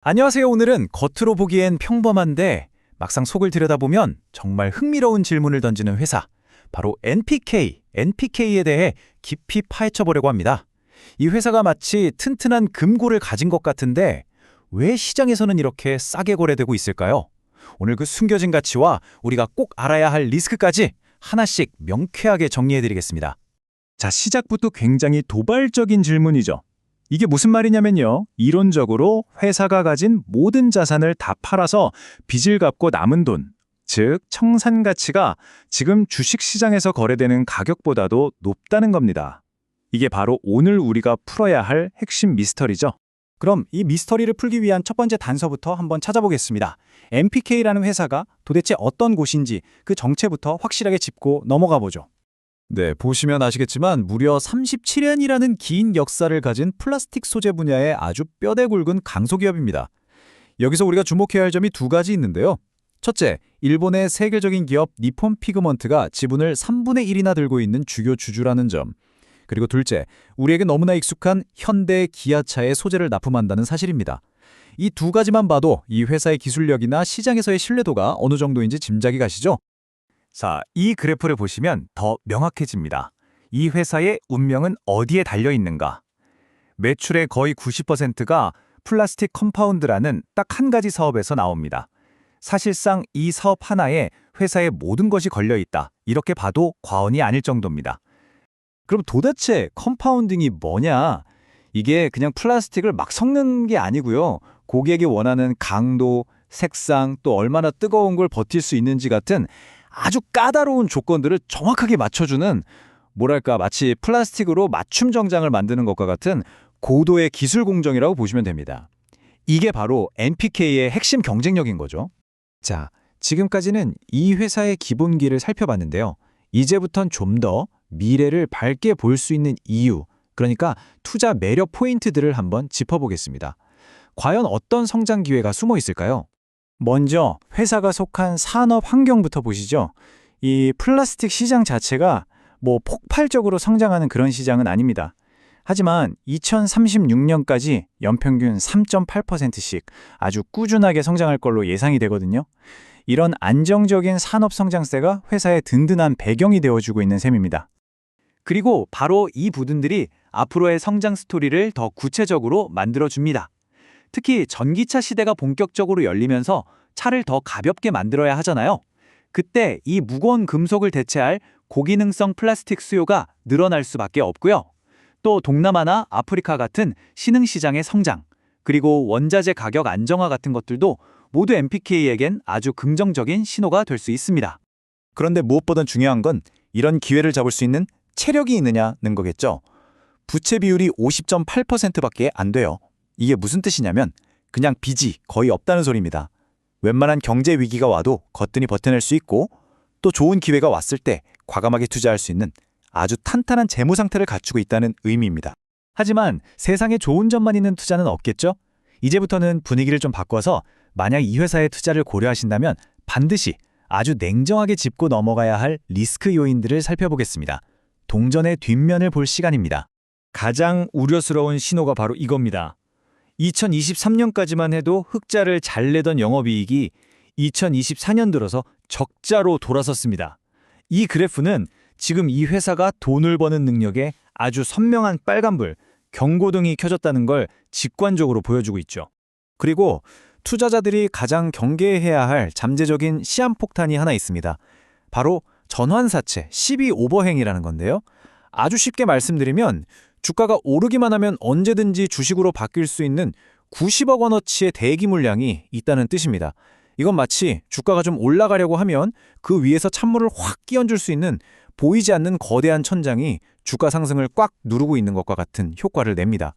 안녕하세요. 오늘은 겉으로 보기엔 평범한데 막상 속을 들여다보면 정말 흥미로운 질문을 던지는 회사, 바로 NPK에 대해 깊이 파헤쳐 보려고 합니다. 이 회사가 마치 튼튼한 금고를 가진 것 같은데 왜 시장에서는 이렇게 싸게 거래되고 있을까요? 오늘 그 숨겨진 가치와 우리가 꼭 알아야 할 리스크까지 하나씩 명쾌하게 정리해드리겠습니다. 자, 시작부터 굉장히 도발적인 질문이죠. 이게 무슨 말이냐면요. 이론적으로 회사가 가진 모든 자산을 다 팔아서 빚을 갚고 남은 돈, 즉 청산 가치가 지금 주식시장에서 거래되는 가격보다도 높다는 겁니다. 이게 바로 오늘 우리가 풀어야 할 핵심 미스터리죠. 그럼 이 미스터리를 풀기 위한 첫 번째 단서부터 한번 찾아보겠습니다. NPK라는 회사가 도대체 어떤 곳인지 그 정체부터 확실하게 짚고 넘어가 보죠. 네, 보시면 아시겠지만 무려 37년이라는 긴 역사를 가진 플라스틱 소재 분야의 아주 뼈대 굵은 강소기업입니다. 여기서 우리가 주목해야 할 점이 두 가지 있는데요. 첫째, 일본의 세계적인 기업 니폰 피그먼트가 지분을 3분의 1이나 들고 있는 주요 주주라는 점. 그리고 둘째, 우리에게 너무나 익숙한 현대 기아차의 소재를 납품한다는 사실입니다. 이 두 가지만 봐도 이 회사의 기술력이나 시장에서의 신뢰도가 어느 정도인지 짐작이 가시죠? 자, 이 그래프를 보시면 더 명확해집니다. 이 회사의 운명은 어디에 달려 있는가? 매출의 거의 90%가 플라스틱 컴파운드라는 딱 한 가지 사업에서 나옵니다. 사실상 이 사업 하나에 회사의 모든 것이 걸려 있다. 이렇게 봐도 과언이 아닐 정도입니다. 그럼 도대체 컴파운딩이 뭐냐? 이게 그냥 플라스틱을 막 섞는 게 아니고요. 고객이 원하는 강도, 색상, 또 얼마나 뜨거운 걸 버틸 수 있는지 같은 아주 까다로운 조건들을 정확하게 맞춰주는, 뭐랄까, 마치 플라스틱으로 맞춤 정장을 만드는 것과 같은 고도의 기술 공정이라고 보시면 됩니다. 이게 바로 NPK의 핵심 경쟁력인 거죠. 자, 지금까지는 이 회사의 기본기를 살펴봤는데요. 이제부턴 좀 더 미래를 밝게 볼 수 있는 이유, 그러니까 투자 매력 포인트들을 한번 짚어보겠습니다. 과연 어떤 성장 기회가 숨어 있을까요? 먼저 회사가 속한 산업 환경부터 보시죠. 이 플라스틱 시장 자체가 폭발적으로 성장하는 그런 시장은 아닙니다. 하지만 2036년까지 연평균 3.8%씩 아주 꾸준하게 성장할 걸로 예상이 되거든요. 이런 안정적인 산업 성장세가 회사의 든든한 배경이 되어주고 있는 셈입니다. 그리고 바로 이 부분들이 앞으로의 성장 스토리를 더 구체적으로 만들어줍니다. 특히 전기차 시대가 본격적으로 열리면서 차를 더 가볍게 만들어야 하잖아요. 그때 이 무거운 금속을 대체할 고기능성 플라스틱 수요가 늘어날 수밖에 없고요. 또 동남아나 아프리카 같은 신흥시장의 성장, 그리고 원자재 가격 안정화 같은 것들도 모두 NPK에겐 아주 긍정적인 신호가 될 수 있습니다. 그런데 무엇보다 중요한 건 이런 기회를 잡을 수 있는 체력이 있느냐는 거겠죠. 부채 비율이 50.8%밖에 안 돼요. 이게 무슨 뜻이냐면 그냥 빚이 거의 없다는 소리입니다. 웬만한 경제 위기가 와도 거뜬히 버텨낼 수 있고, 또 좋은 기회가 왔을 때 과감하게 투자할 수 있는 아주 탄탄한 재무 상태를 갖추고 있다는 의미입니다. 하지만 세상에 좋은 점만 있는 투자는 없겠죠? 이제부터는 분위기를 좀 바꿔서 만약 이 회사의 투자를 고려하신다면 반드시 아주 냉정하게 짚고 넘어가야 할 리스크 요인들을 살펴보겠습니다. 동전의 뒷면을 볼 시간입니다. 가장 우려스러운 신호가 바로 이겁니다. 2023년까지만 해도 흑자를 잘 내던 영업이익이 2024년 들어서 적자로 돌아섰습니다. 이 그래프는 지금 이 회사가 돈을 버는 능력에 아주 선명한 빨간불, 경고등이 켜졌다는 걸 직관적으로 보여주고 있죠. 그리고 투자자들이 가장 경계해야 할 잠재적인 시한폭탄이 하나 있습니다. 바로 전환사채, 12 오버행이라는 건데요. 아주 쉽게 말씀드리면 주가가 오르기만 하면 언제든지 주식으로 바뀔 수 있는 90억 원어치의 대기 물량이 있다는 뜻입니다. 이건 마치 주가가 좀 올라가려고 하면 그 위에서 찬물을 확 끼얹을 수 있는 보이지 않는 거대한 천장이 주가 상승을 꽉 누르고 있는 것과 같은 효과를 냅니다.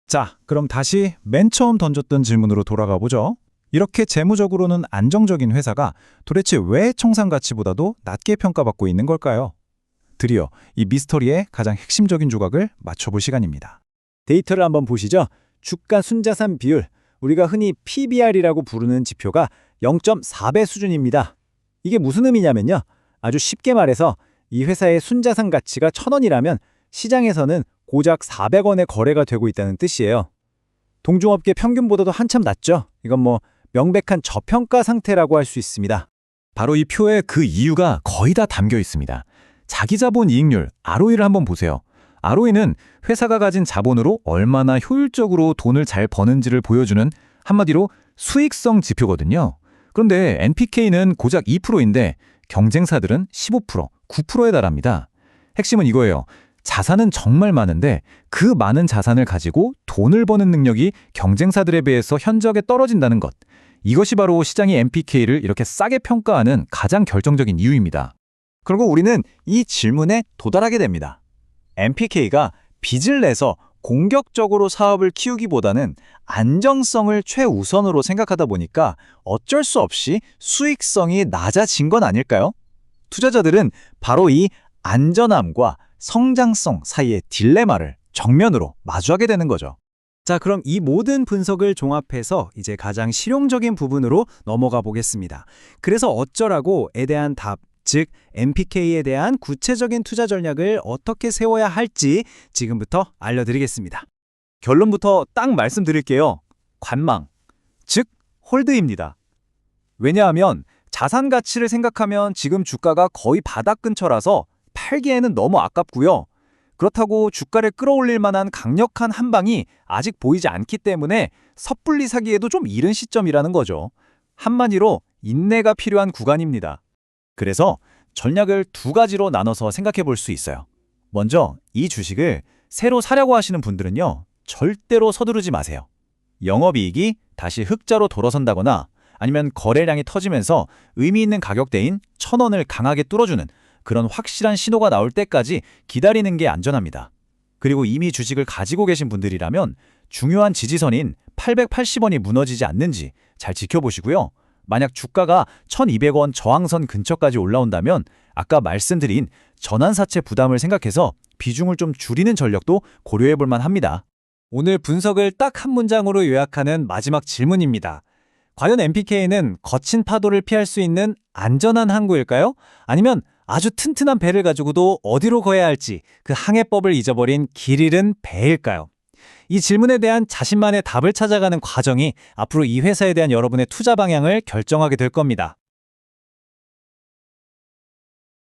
자, 그럼 다시 맨 처음 던졌던 질문으로 돌아가 보죠. 이렇게 재무적으로는 안정적인 회사가 도대체 왜 청산 가치보다도 낮게 평가받고 있는 걸까요? 드디어 이 미스터리의 가장 핵심적인 조각을 맞춰볼 시간입니다. 데이터를 한번 보시죠. 주가 순자산 비율, 우리가 흔히 PBR이라고 부르는 지표가 0.4배 수준입니다. 이게 무슨 의미냐면요. 아주 쉽게 말해서 이 회사의 순자산 가치가 1,000원이라면 시장에서는 고작 400원에 거래가 되고 있다는 뜻이에요. 동종업계 평균보다도 한참 낮죠. 이건 뭐 명백한 저평가 상태라고 할 수 있습니다. 바로 이 표에 그 이유가 거의 다 담겨 있습니다. 자기자본 이익률, ROE를 한번 보세요. ROE는 회사가 가진 자본으로 얼마나 효율적으로 돈을 잘 버는지를 보여주는 한마디로 수익성 지표거든요. 그런데 NPK는 고작 2%인데 경쟁사들은 15%, 9%에 달합니다. 핵심은 이거예요. 자산은 정말 많은데 그 많은 자산을 가지고 돈을 버는 능력이 경쟁사들에 비해서 현저하게 떨어진다는 것. 이것이 바로 시장이 NPK를 이렇게 싸게 평가하는 가장 결정적인 이유입니다. 그리고 우리는 이 질문에 도달하게 됩니다. NPK가 빚을 내서 공격적으로 사업을 키우기보다는 안정성을 최우선으로 생각하다 보니까 어쩔 수 없이 수익성이 낮아진 건 아닐까요? 투자자들은 바로 이 안전함과 성장성 사이의 딜레마를 정면으로 마주하게 되는 거죠. 자, 그럼 이 모든 분석을 종합해서 이제 가장 실용적인 부분으로 넘어가 보겠습니다. 그래서 어쩌라고에 대한 답, 즉 NPK에 대한 구체적인 투자 전략을 어떻게 세워야 할지 지금부터 알려드리겠습니다. 결론부터 딱 말씀드릴게요. 관망, 즉 홀드입니다. 왜냐하면 자산 가치를 생각하면 지금 주가가 거의 바닥 근처라서 팔기에는 너무 아깝고요. 그렇다고 주가를 끌어올릴 만한 강력한 한 방이 아직 보이지 않기 때문에 섣불리 사기에도 좀 이른 시점이라는 거죠. 한마디로 인내가 필요한 구간입니다. 그래서 전략을 두 가지로 나눠서 생각해 볼 수 있어요. 먼저 이 주식을 새로 사려고 하시는 분들은요, 절대로 서두르지 마세요. 영업이익이 다시 흑자로 돌아선다거나 아니면 거래량이 터지면서 의미 있는 가격대인 1,000원을 강하게 뚫어주는 그런 확실한 신호가 나올 때까지 기다리는 게 안전합니다. 그리고 이미 주식을 가지고 계신 분들이라면 중요한 지지선인 880원이 무너지지 않는지 잘 지켜보시고요. 만약 주가가 1,200원 저항선 근처까지 올라온다면 아까 말씀드린 전환사채 부담을 생각해서 비중을 좀 줄이는 전략도 고려해 볼 만합니다. 오늘 분석을 딱 한 문장으로 요약하는 마지막 질문입니다. 과연 NPK는 거친 파도를 피할 수 있는 안전한 항구일까요? 아니면 아주 튼튼한 배를 가지고도 어디로 가야 할지 그 항해법을 잊어버린 길 잃은 배일까요? 이 질문에 대한 자신만의 답을 찾아가는 과정이 앞으로 이 회사에 대한 여러분의 투자 방향을 결정하게 될 겁니다.